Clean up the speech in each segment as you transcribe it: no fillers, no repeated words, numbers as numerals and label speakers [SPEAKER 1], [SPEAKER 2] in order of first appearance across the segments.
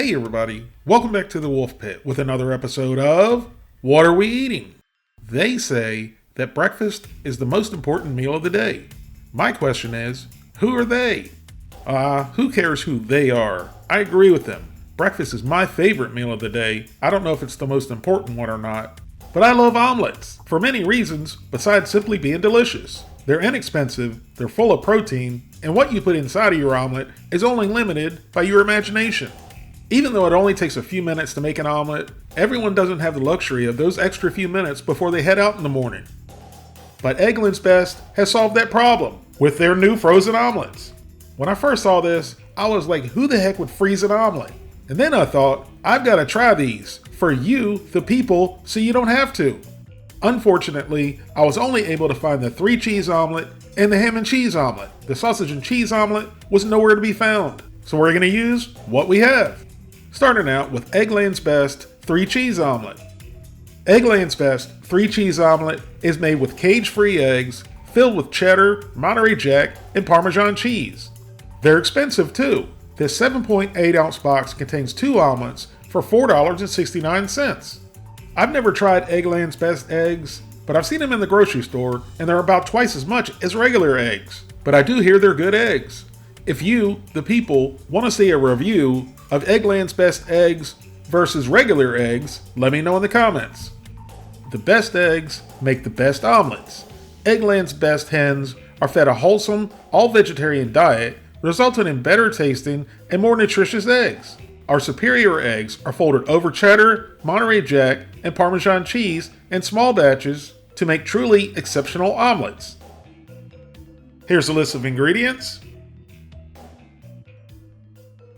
[SPEAKER 1] Hey everybody, welcome back to the Wolf Pit with another episode of What Are We Eating? They say that breakfast is the most important meal of the day. My question is, who are they? Who cares who they are? I agree with them. Breakfast is my favorite meal of the day. I don't know if it's the most important one or not, but I love omelets for many reasons besides simply being delicious. They're inexpensive, they're full of protein, and what you put inside of your omelet is only limited by your imagination. Even though it only takes a few minutes to make an omelet, everyone doesn't have the luxury of those extra few minutes before they head out in the morning. But Eggland's Best has solved that problem with their new frozen omelets. When I first saw this, I was like, who the heck would freeze an omelet? And then I thought, I've got to try these for you, the people, so you don't have to. Unfortunately, I was only able to find the 3-cheese omelet and the ham and cheese omelet. The sausage and cheese omelet was nowhere to be found. So we're going to use what we have. Starting out with Eggland's Best 3-cheese omelet. Eggland's Best 3-cheese omelet is made with cage-free eggs filled with cheddar, Monterey Jack, and Parmesan cheese. They're expensive too. This 7.8 ounce box contains 2 omelets for $4.69. I've never tried Eggland's Best eggs, but I've seen them in the grocery store and they're about twice as much as regular eggs. But I do hear they're good eggs. If you, the people, want to see a review of Eggland's Best eggs versus regular eggs, let me know in the comments. The best eggs make the best omelets. Eggland's Best hens are fed a wholesome, all-vegetarian diet, resulting in better tasting and more nutritious eggs. Our superior eggs are folded over cheddar, Monterey Jack, and Parmesan cheese in small batches to make truly exceptional omelets. Here's a list of ingredients.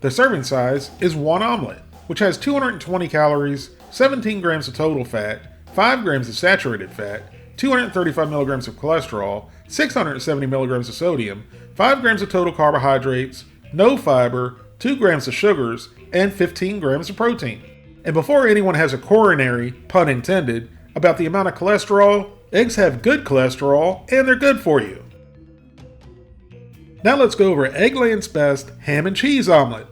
[SPEAKER 1] The serving size is 1 omelet, which has 220 calories, 17 grams of total fat, 5 grams of saturated fat, 235 milligrams of cholesterol, 670 milligrams of sodium, 5 grams of total carbohydrates, no fiber, 2 grams of sugars, and 15 grams of protein. And before anyone has a coronary, pun intended, about the amount of cholesterol, eggs have good cholesterol and they're good for you. Now let's go over Eggland's Best ham and cheese omelet,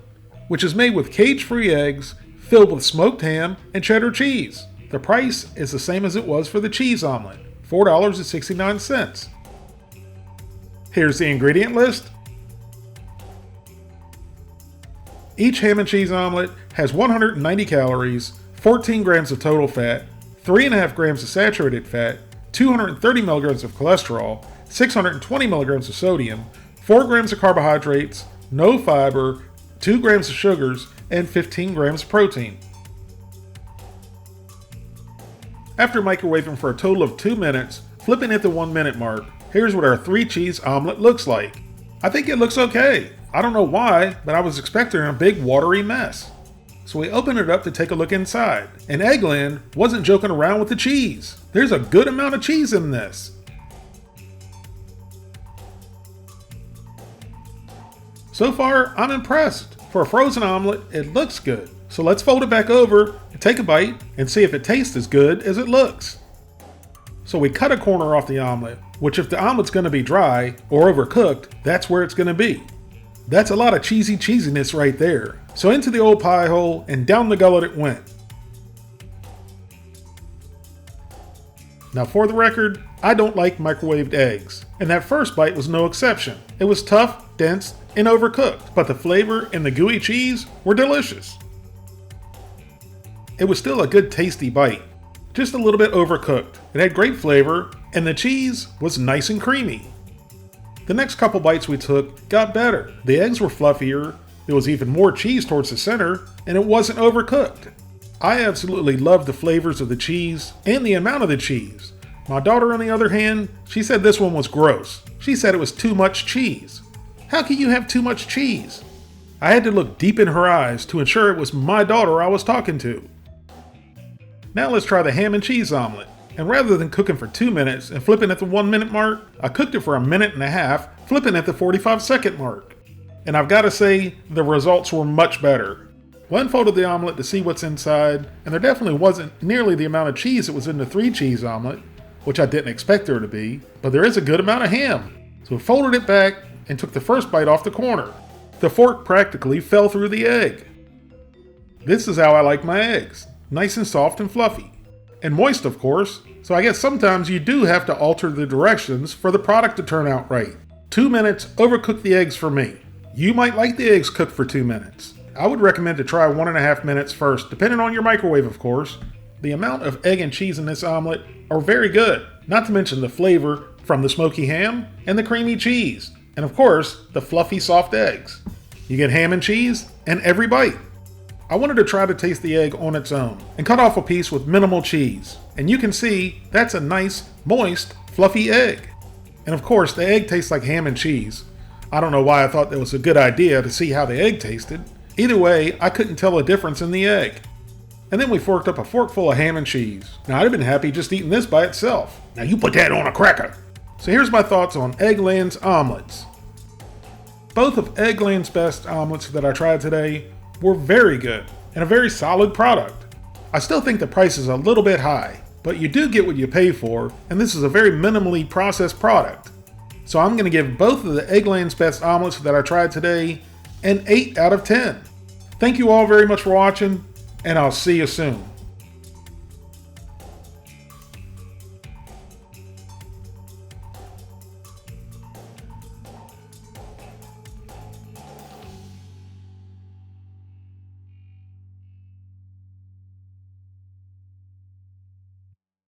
[SPEAKER 1] which is made with cage-free eggs filled with smoked ham and cheddar cheese. The price is the same as it was for the cheese omelet, $4.69. Here's the ingredient list. Each ham and cheese omelet has 190 calories, 14 grams of total fat, 3.5 grams of saturated fat, 230 milligrams of cholesterol, 620 milligrams of sodium, 4 grams of carbohydrates, no fiber, 2 grams of sugars, and 15 grams of protein. After microwaving for a total of 2 minutes, flipping at the 1 minute mark, here's what our 3-cheese omelet looks like. I think it looks okay. I don't know why, but I was expecting a big watery mess. So we opened it up to take a look inside, and Eggland wasn't joking around with the cheese. There's a good amount of cheese in this. So far, I'm impressed. For a frozen omelet, it looks good. So let's fold it back over and take a bite and see if it tastes as good as it looks. So we cut a corner off the omelet, which if the omelet's going to be dry or overcooked, that's where it's going to be. That's a lot of cheesy cheesiness right there. So into the old pie hole and down the gullet it went. Now for the record, I don't like microwaved eggs, and that first bite was no exception. It was tough, dense, and overcooked, but the flavor and the gooey cheese were delicious. It was still a good tasty bite, just a little bit overcooked. It had great flavor, and the cheese was nice and creamy. The next couple bites we took got better. The eggs were fluffier, there was even more cheese towards the center, and it wasn't overcooked. I absolutely loved the flavors of the cheese and the amount of the cheese. My daughter, on the other hand, she said this one was gross. She said it was too much cheese. How can you have too much cheese? I had to look deep in her eyes to ensure it was my daughter I was talking to. Now let's try the ham and cheese omelet. And rather than cooking for 2 minutes and flipping at the 1 minute mark, I cooked it for 1.5 minutes, flipping at the 45-second mark. And I've got to say, the results were much better. I unfolded the omelet to see what's inside, and there definitely wasn't nearly the amount of cheese that was in the 3-cheese omelet, which I didn't expect there to be, but there is a good amount of ham. So I folded it back and took the first bite off the corner. The fork practically fell through the egg. This is how I like my eggs. Nice and soft and fluffy. And moist, of course, so I guess sometimes you do have to alter the directions for the product to turn out right. 2 minutes overcook the eggs for me. You might like the eggs cooked for 2 minutes. I would recommend to try 1.5 minutes first, depending on your microwave, of course. The amount of egg and cheese in this omelet are very good, not to mention the flavor from the smoky ham and the creamy cheese, and of course, the fluffy soft eggs. You get ham and cheese in every bite. I wanted to try to taste the egg on its own and cut off a piece with minimal cheese, and you can see that's a nice, moist, fluffy egg. And of course, the egg tastes like ham and cheese. I don't know why I thought that was a good idea to see how the egg tasted. Either way, I couldn't tell a difference in the egg. And then we forked up a forkful of ham and cheese. Now, I'd have been happy just eating this by itself. Now, you put that on a cracker. So here's my thoughts on Eggland's omelets. Both of Eggland's best omelets that I tried today were very good and a very solid product. I still think the price is a little bit high, but you do get what you pay for, and this is a very minimally processed product. So I'm going to give both of the Eggland's best omelets that I tried today an 8 out of 10. Thank you all very much for watching, and I'll see you soon.